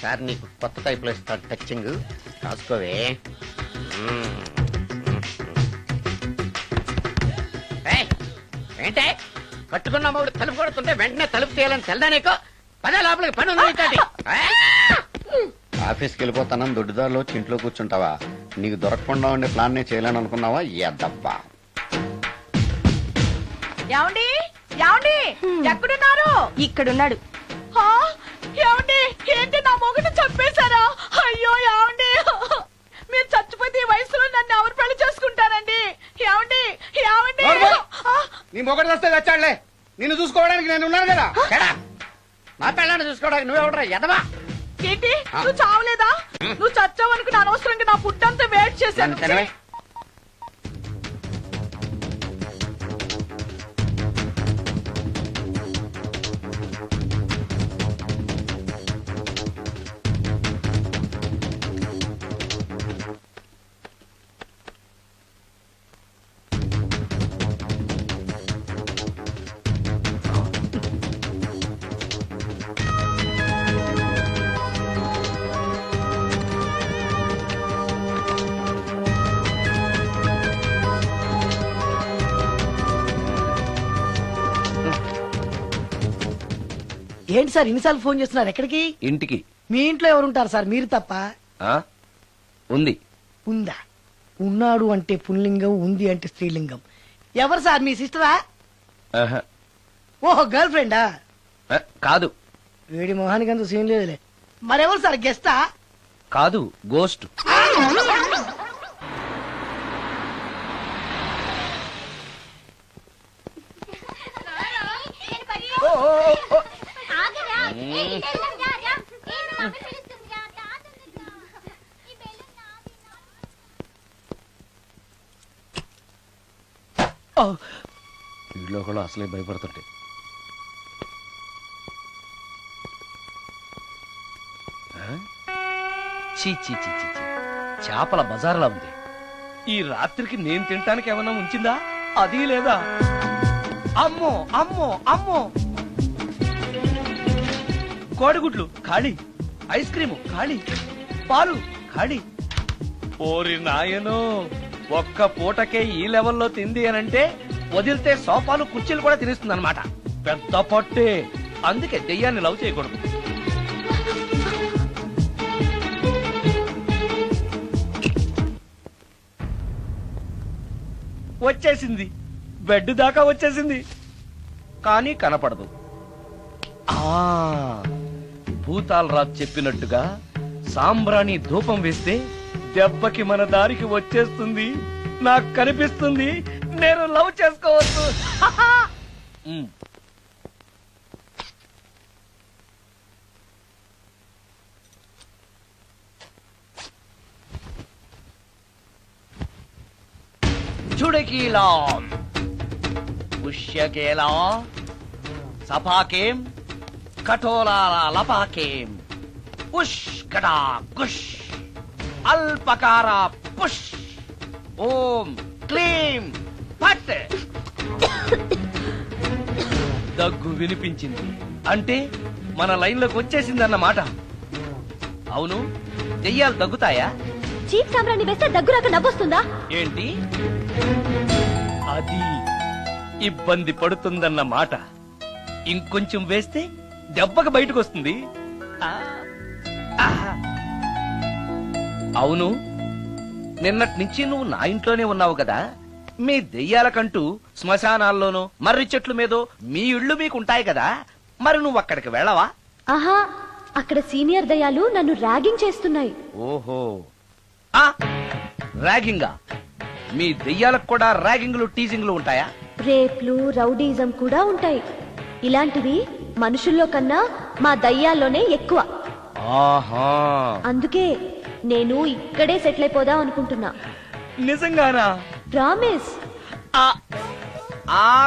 ఈసారి నీకు కొత్త టైప్ లో ఇస్తాడు టచ్చింగ్, రాసుకోవే. ఏంటే కట్టుకున్న మూడు తలుపు కొడుతుంటే వెంటనే తలుపు తీయాలని తెల్దా నీకు? పదే లోపలికి పని ఉంది. ఆఫీస్కి వెళ్ళిపోతానని దొడ్డిదారిలో వచ్చి ఇంట్లో కూర్చుంటావా? నీకు దొరకకుండా ఉండే ప్లాన్ నే చేయలేను అనుకున్నావా? ఎద్దబ్బా. ఏమండి ఏమండి ఎక్కడున్నారు? ఇక్కడున్నాడు. ఏమండి ఏంటి నా మొగుడు చంపేశారా? అయ్యో ఏమండి, మీరు చచ్చిపోతే ఈ వయసులో నన్ను ఎవరు పెళ్లి చేసుకుంటారండి? ఏమండి ఏమండి. నీ మొగుడు వస్తే వచ్చాడులే, నిన్ను చూసుకోవడానికి నేను ఉన్నాను కదా. నా పిల్లని చూసుకోవడానికి నువ్వెవడరా ఎదవా? ఏంటి నువ్వు చావలేదా? నువ్వు చచ్చావు అనుకుని అనవసరంగా నా ఫుడ్ అంతా వెయిట్ చేశాను. ఏంటి సార్ ఇన్నిసార్లు ఫోన్ చేస్తున్నారు? ఎక్కడికి? ఇంటికి. మీ ఇంట్లో ఎవరుంటారు సార్, మీరు తప్ప? ఉంది. ఉందా? ఉన్నాడు అంటే పుల్లింగం, ఉంది అంటే స్త్రీలింగం. ఎవరు సార్, మీ సిస్టరా? ఓహో గర్ల్ ఫ్రెండా? కాదు. వేడి మొహానికి అంత సీన్ లేదులే. మరెవరు సార్, గెస్టా? కాదు, గోస్ట్. వీళ్ళు కూడా అసలే భయపడుతుంటే. చీ చీ చీ చీ, చేపల బజార్లా ఉంది. ఈ రాత్రికి నేను తినటానికి ఏమన్నా ఉంచిందా? అది లేదా? అమ్మో అమ్మో అమ్మో, కోడిగుడ్లు ఖాళీ, ఐస్ క్రీము ఖాళీ, పాలు ఖాళీ. ఓరి నాయనో, ఒక్క పూటకే ఈ లెవెల్లో తింది అనంటే వదిలితే సోఫాలు కుర్చీలు కూడా తినేస్తుంది అనమాట. పెద్ద పట్టే. అందుకే దెయ్యాన్ని లవ్ చేయకూడదు. వచ్చేసింది, బెడ్ దాకా వచ్చేసింది, కానీ కనపడదు. భూతాలరాజు చెప్పినట్టుగా సాంబ్రాణి ధూపం వేస్తే దెబ్బకి మన దారికి వచ్చేస్తుంది. నాకు కనిపిస్తుంది, నేను లవ్ చేసుకోవచ్చు. చుడకీలా పుష్యకేలా సపాకేం కఠోలాల లపాకేం పుష్కడా కుష్ అల్పకార పుష్ ఓం క్లీం పట్. దగ్గు వినిపించింది అంటే మన లైన్లోకి వచ్చేసిందన్నమాట. అవును, దెయ్యాలు దగ్గుతాయా? చీప్ సాంబ్రాణి వేస్తే దగ్గు రాక నవ్వొస్తుందా? ఏంటి అది? ఇబ్బంది పడుతుందన్న మాట. ఇంకొంచెం వేస్తే దెబ్బకి బయటకు వస్తుంది. అవును, నిన్నటి నుంచి నువ్వు నా ఇంట్లోనే ఉన్నావు కదా. మీ దెయ్యాలకంటూ శ్మశానాల్లోనూ మర్రి చెట్ల మీదో మీ ఇళ్ళు మీకుంటాయి కదా, మరి నువ్వు అక్కడికి వెళ్ళవా? ఆహా, అక్కడ సీనియర్ దయ్యాలు నన్ను ర్యాగింగ్ చేస్తున్నాయి. ఓహో, ర్యాగింగా? మీ దెయ్యాలకు కూడా ర్యాగింగ్లు టీజింగ్లు ఉంటాయా? రేప్లు, రౌడీజం కూడా ఉంటాయి. ఇలాంటివి మనుషుల్లో కన్నా మా దయ్యాల్లోనే ఎక్కువ. ఆహా, అందుకే నేను ఇక్కడే సెటిల్ అయిపోదాం అనుకుంటున్నా. నిజంగానా? ప్రామిస్.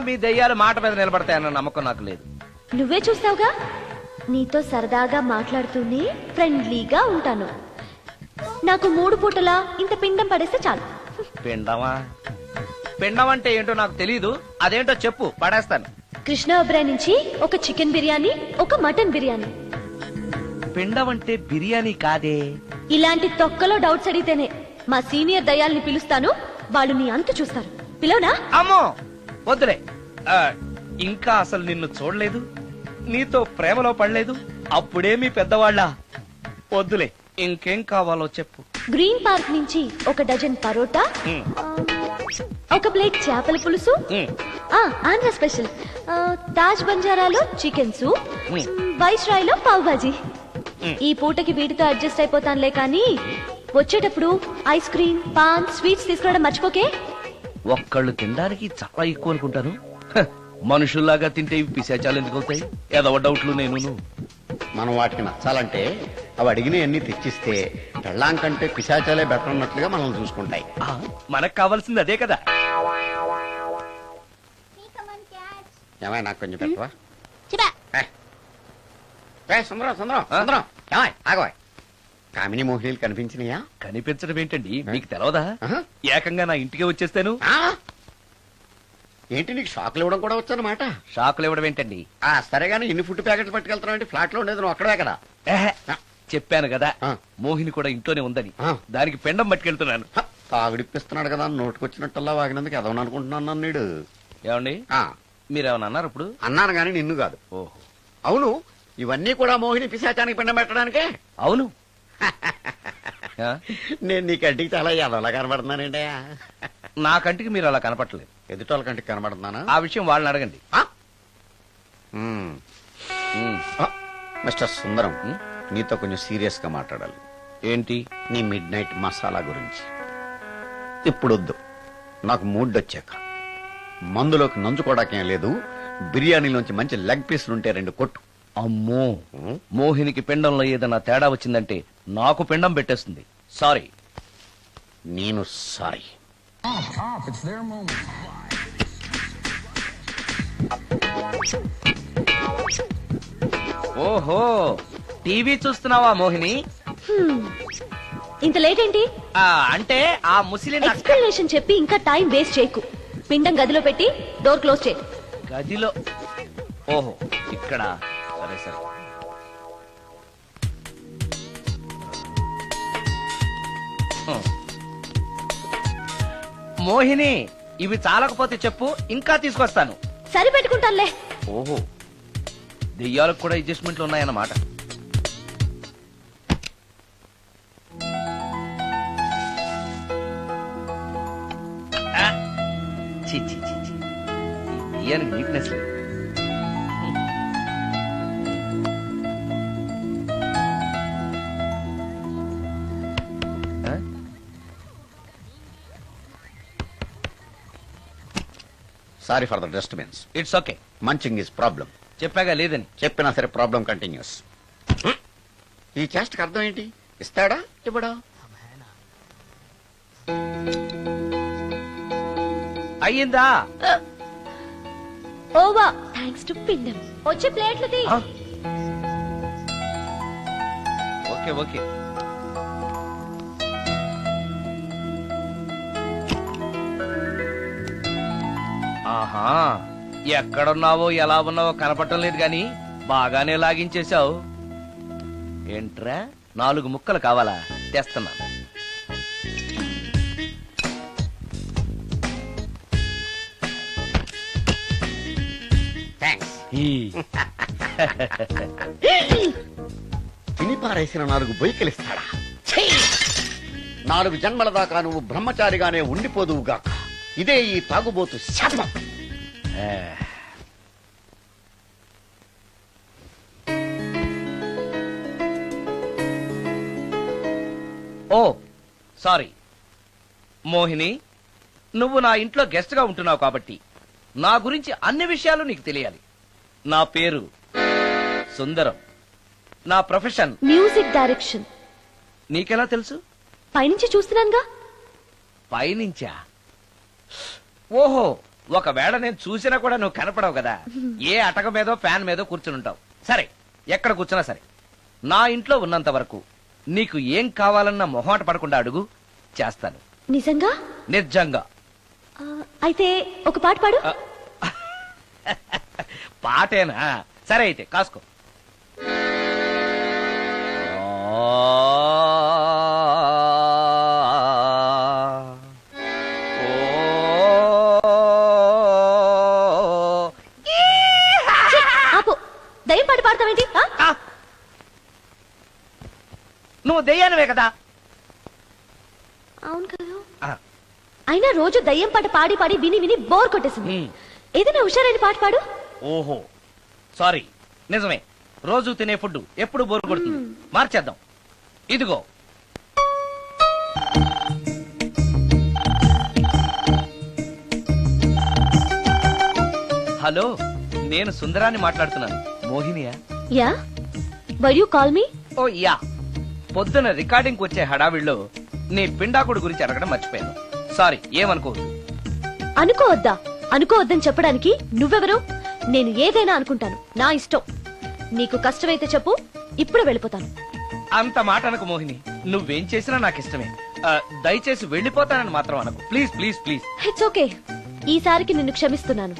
మీ దయ్యాలు మాట మీద నిలబడతాయన్న నమ్మకం నాకు లేదు. నువ్వే చూస్తావుగా, నీతో సరదాగా మాట్లాడుతూనే ఫ్రెండ్లీగా ఉంటాను. నాకు 3 పూటలా ఇంత పిండం పడేస్తే చాలు. పిండమా? పిండం అంటే ఏంటో నాకు తెలీదు, అదేంటో చెప్పు, పడేస్తాను. కృష్ణ ఒబ్రాయ్ నుంచి ఒక చికెన్ బిర్యానీ, ఒక మటన్ బిర్యానీ. పిండం అంటే బిర్యానీ కాదే. ఇలాంటి తొక్కలో డౌట్స్ అడిగితేనే మా సీనియర్ దయాల్ని పిలుస్తాను, వాళ్ళు నీ అంతు చూస్తారు. పిలవనా? అమ్మో వద్దులే. ఇంకా అసలు నిన్ను చూడలేదు, నీతో ప్రేమలో పడలేదు, అప్పుడే మీ పెద్దవాళ్ళ. వద్దులే, ఇంకేం కావాలో చెప్పు. గ్రీన్ పార్క్ నుంచి ఒక డజన్ పరోటా, ఉమ్, ఒక ప్లేట్ చేపల పులుసు, ఉమ్, ఆంధ్ర స్పెషల్ తాజ్ బంజారాలో చికెన్ సూప్, ఉమ్. వైస్ రాయ్లో పావ్ బాజీ. ఉమ్. ఈ పూటకి వీటితో అడ్జస్ట్ అయిపోతానులే, కానీ వచ్చేటప్పుడు ఐస్ క్రీమ్, పాన్, స్వీట్స్ తీసుకురావడం మర్చిపోకే. ఒక్కళ్ళు తినడానికి చాలా ఎక్కువ అనుకుంటాను. హ, మనుషుల్లాగా తింటే ఇవి పిశాచాలు ఎందుకు అవుతాయి? ఏదో డౌట్లు నేను. మనం వాటికి నచ్చాలంటే అవి అడిగినవన్నీ తెచ్చిస్తే పెళ్ళాం కంటే పిశాచాలే బెటర్ అన్నట్లుగా మనల్ని చూసుకుంటాయి. మనకు కావాల్సింది అదే కదా. ఏమై నాకు కొంచెం పెట్టవా? చెప్పా. సుందరం సుందరం సుందరం, ఏమాయ్ ఆగవాయ్. కామిని మోహినీలు కనిపించినాయా? కనిపించడం ఏంటండి, మీకు తెలవదా? ఆహా. ఏకంగా నా ఇంటికి వచ్చేస్తాను. ఆ? ఏంటి నీకు షాక్లు ఇవ్వడం కూడా వచ్చానమాట? షాకులు ఇవ్వడం ఏంటండి? సరే గానీ ఇన్ని ఫుడ్ ప్యాకెట్లు పట్టుకెళ్తున్నావు అంటే ఫ్లాట్ లో ఉండేది నువ్వు అక్కడే కదా. ఏహే, చెప్పాను కదా ఆ. మోహిని కూడా ఇంట్లోనే ఉందని. ఆ. దానికి పెండం పట్టుకెళ్తున్నాను. తాగుడిప్పిస్తున్నాడు కదా నోటుకొచ్చినట్టల్లా వాగినందుకు ఎదవని అనుకుంటున్నాను నీడు. ఏమండి, మీరేమన్నా అన్నారు ఇప్పుడు? అన్నాను గాని నిన్ను కాదు. ఓహో, అవును, ఇవన్నీ కూడా మోహిని పిశాచానికి పిండం పెట్టడానికే. అవును. ఆ? నేను నీ కంటికి చాలా ఎదవలా కనబడుతున్నానండి. నా కంటికి మీరు అలా కనపట్లేదు. ఎదుటోళ్ళ కంటికి కనబడుతున్నానా? ఆ విషయం వాళ్ళని అడగండి. ఉమ్. ఉమ్. మిస్టర్ సుందరం, ఉమ్. నీతో కొంచెం సీరియస్ గా మాట్లాడాలి. ఏంటి? నీ మిడ్ నైట్ మసాలా గురించి. ఇప్పుడొద్దు, నాకు మూడ్ వచ్చాక. మందులోకి నంచుకోవడాకేం లేదు, బిర్యానీలోంచి మంచి లెగ్ పీసులుంటే 2 కొట్టు. అమ్మో, మోహినికి పిండంలో ఏదైనా తేడా వచ్చిందంటే నాకు పిండం పెట్టేస్తుంది. సారీ. నేను సారీ. ఓహో, టీవీ చూస్తున్నావా మోహిని? ఇంత లేట్ ఏంటి? అంటే ఆ ముసిలిన ఎక్స్ప్లెనేషన్ చెప్పి ఇంకా టైం వేస్ట్ చేయకు. పిండం గదిలో పెట్టి డోర్ క్లోజ్ చేయి. గదిలో? ఓహో, ఇక్కడ. సరే సరే. మోహిని, ఇవి చాలకపోతే చెప్పు, ఇంకా తీసుకొస్తాను. సరి పెట్టుకుంటానులే. ఓహో, దెయ్యాలకు కూడా అడ్జస్ట్మెంట్లు ఉన్నాయన్నమాట. ఆ, ఛీ, ఛీ, ఛీ, ఛీ. ఈ దెయ్యానికి నీట్నెస్ లేదు. ఆ? Sorry for the disturbance. It's okay. Munching is problem. చెప్పాగా లేదని. చెప్పినా సరే ప్రాబ్లం కంటిన్యూస్. ఈ చేష్టకి అర్థం ఏంటి? ఇస్తాడా ఇవ్వడా? అయ్యిందా? ఓవా, థ్యాంక్స్ టు పిండం. వచ్చే ప్లేట్లు తీ. ఆ? Okay okay. ఆహా, ఎక్కడున్నావో ఎలా ఉన్నావో కనపడటం లేదు గాని బాగానే లాగించేశావు. ఏంట్రా, 4 ముక్కలు కావాలా? తెస్తున్నాను. థ్యాంక్స్. ఈ. తిని పారేసిన 4 బొయ్యకిలిస్తాడా? 4 జన్మల దాకా నువ్వు బ్రహ్మచారిగానే ఉండిపోదువుగాక. ఇదే ఈ తాగుబోతు శాపం. ఓ సారీ మోహిని, నువ్వు నా ఇంట్లో గెస్ట్ గా ఉంటున్నావు కాబట్టి నా గురించి అన్ని విషయాలు నీకు తెలియాలి. నా పేరు సుందరం, నా ప్రొఫెషన్ మ్యూజిక్ డైరెక్షన్. నీకెలా తెలుసు? పైనుంచి చూస్తున్నానుగా. పైనుంచా? ఓహో, ఒకవేళ నేను చూసినా కూడా నువ్వు కనపడవు కదా. ఏ అటక మీదో ఫ్యాన్ మీదో కూర్చుని ఉంటావు. సరే, ఎక్కడ కూర్చున్నా సరే, నా ఇంట్లో ఉన్నంత వరకు నీకు ఏం కావాలన్న మొహాట పడకుండా అడుగు, చేస్తాను. నిజంగా? నిజంగా. అయితే ఒక పాట పాడు. పాటేనా? సరే అయితే కాసుకో. దయ్యం పాట పాడతావేంటి ఆ? ఆ! నువ్వు దెయ్యానివే కదా. అవును కదా. ఆ, అయినా రోజు దయ్యం పాట పాడి పాడి విని విని బోర్ కొట్టేసింది. ఉమ్. ఏదైనా హుషారైన పాట పాడు. ఓహో సారీ, నిజమే. రోజు తినే ఫుడ్ ఎప్పుడు బోరు కొడుతుంది. మార్చేద్దాం. ఇదిగో. హలో, నేను సుందరాన్ని మాట్లాడుతున్నాను. మోహినియా? Yeah, why you call me? Oh yeah, పొద్దున రికార్డింగ్ వచ్చే హడావిడిలో నీ పిండాకుడు గురించి అడగడం మర్చిపోయాను. సారీ, ఏమనుకోవద్దు. అనుకోవద్దా? అనుకోవద్దని చెప్పడానికి నువ్వెవరు? నేను ఏదైనా అనుకుంటాను, నా ఇష్టం. నీకు కష్టమైతే చెప్పు, ఇప్పుడు వెళ్ళిపోతాను. అంత మాట అనకు మోహిని. నువ్వేం చేసినా నాకు ఇష్టమే. దయచేసి వెళ్ళిపోతానని మాత్రం అనకు. Please please please. It's okay, ఈసారికి నిన్ను క్షమిస్తున్నాను.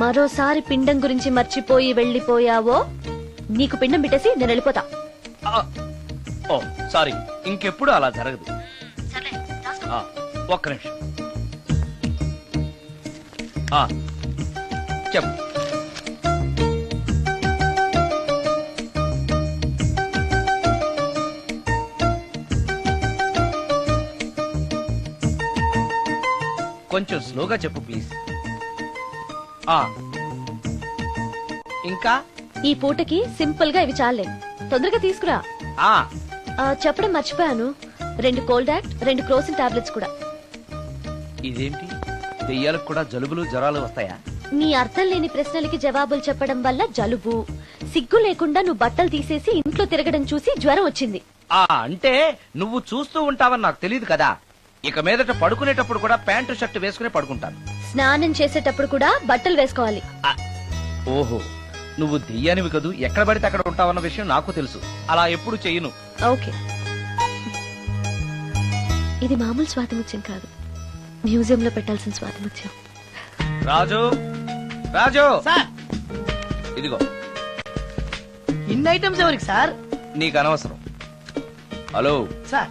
మరోసారి పిండం గురించి మర్చిపోయి వెళ్ళిపోయావో నీకు పిండం పెట్టేసి నేను వెళ్ళిపోతా. ఓ సారీ, ఇంకెప్పుడు అలా జరగదు. ఒక్క నిమిషం. చెప్పు. కొంచెం స్లోగా చెప్పు ప్లీజ్. ఇంకా ఈ పూటకి సింపుల్ గా ఇవి చాలే, తొందరగా తీసుకురా. ఆ చెప్పడం మర్చిపోయాను, 2 కోల్డ్ యాక్ట్, 2 క్రోసిన్ టాబ్లెట్స్ కూడా. ఇదేంటి, దెయ్యాలకు కూడా జలుబులు జ్వరాలు వస్తాయా? నీ అర్థం లేని ప్రశ్నలకి జవాబులు చెప్పడం వల్ల జలుబు, సిగ్గు లేకుండా నువ్వు బట్టలు తీసేసి ఇంట్లో తిరగడం చూసి జ్వరం వచ్చింది. అంటే నువ్వు చూస్తూ ఉంటావని నాకు తెలియదు కదా. ఇక మీదట పడుకునేటప్పుడు కూడా ప్యాంటు షర్ట్ వేసుకునే పడుకుంటాను. స్నానం చేసేటప్పుడు కూడా బట్టలు వేసుకోవాలి. ఓహో, నువ్వు దెయ్యానివి కదూ, ఎక్కడ పడితే అక్కడ ఉంటావన్న విషయం నాకు తెలుసు. అలా ఎప్పుడు చెయ్యను. ఓకే, ఇది మామూలు స్వాతిముత్యం కాదు, మ్యూజియం లో పెట్టాల్సిన స్వాతిముత్యం. రాజు, రాజు, సార్, ఇదిగో. ఇన్ని ఐటమ్స్ ఎవరికి సార్? నీకు అనవసరం. హలో సార్,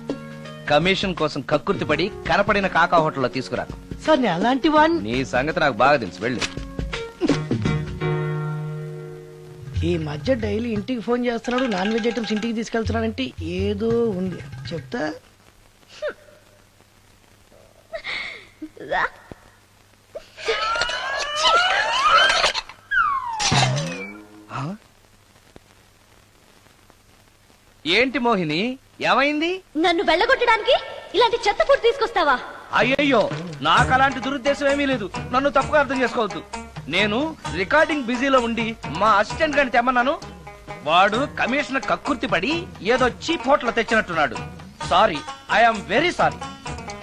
కమిషన్ కోసం కక్కుర్తి పడి కనపడిన కాకా హోటల్లో తీసుకురా. సార్ నేను అలాంటి వాడిని. నీ సంగతి నాకు బాగా తెలుసు. వెళ్ళు. ఈ మధ్య డైలీ ఇంటికి ఫోన్ చేస్తున్నాడు, నాన్ వెజ్ ఐటమ్స్ ఇంటికి తీసుకెళ్తున్నాడంటే ఏదో ఉంది, చెప్తా. ఏంటి మోహిని, ఏమైంది? నన్ను వెళ్ళగొట్టడానికి ఇలాంటి చెత్త ఫుడ్ తీసుకొస్తావా? అయ్యయ్యో, నాకు అలాంటి దురుద్దేశం ఏమీ లేదు. నన్ను తప్పుగా అర్థం చేసుకోవద్దు. నేను రికార్డింగ్ బిజీలో ఉండి మా అసిస్టెంట్ గారిని తెమ్మన్నాను. వాడు కమిషనర్ కక్కుర్తి పడి ఏదో చీప్ హోటల్ తెచ్చినట్టున్నాడు. Sorry, I'm very sorry.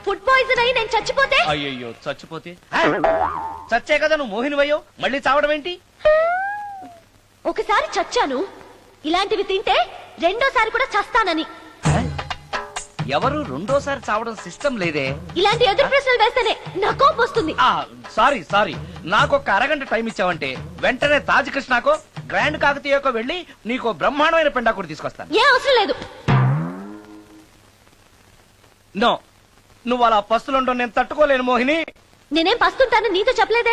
Food poison అయి నేను చచ్చిపోతే? అయ్యయ్యో, చచ్చిపోతే? చచ్చే కదా నువ్వు మోహినివయ్యో, మళ్ళీ చావడం ఏంటి? ఒకసారి చచ్చాను, ఇలాంటివి తింటే రెండోసారి కూడా చస్తానని. ఎవరు రెండోసారి చావడం సిస్టమ్ లేదే. ఇలాంటి ఎదురు ప్రశ్నలు వేస్తేనే నా కోపం వస్తుంది. సారీ సారీ, నాకు ఒక అరగంట టైం ఇచ్చావంటే వెంటనే తాజ్ కృష్ణకో గ్రాండ్ కాకతీయకో వెళ్ళి నీకు బ్రహ్మాండమైన పెండాకుడు తీసుకొస్తాను. ఏ అవసరం లేదు. నో, నువ్వు అలా పస్తులుండో నేను తట్టుకోలేను మోహిని. నేనేం పస్తుంటాను నీతో చెప్పలేదే.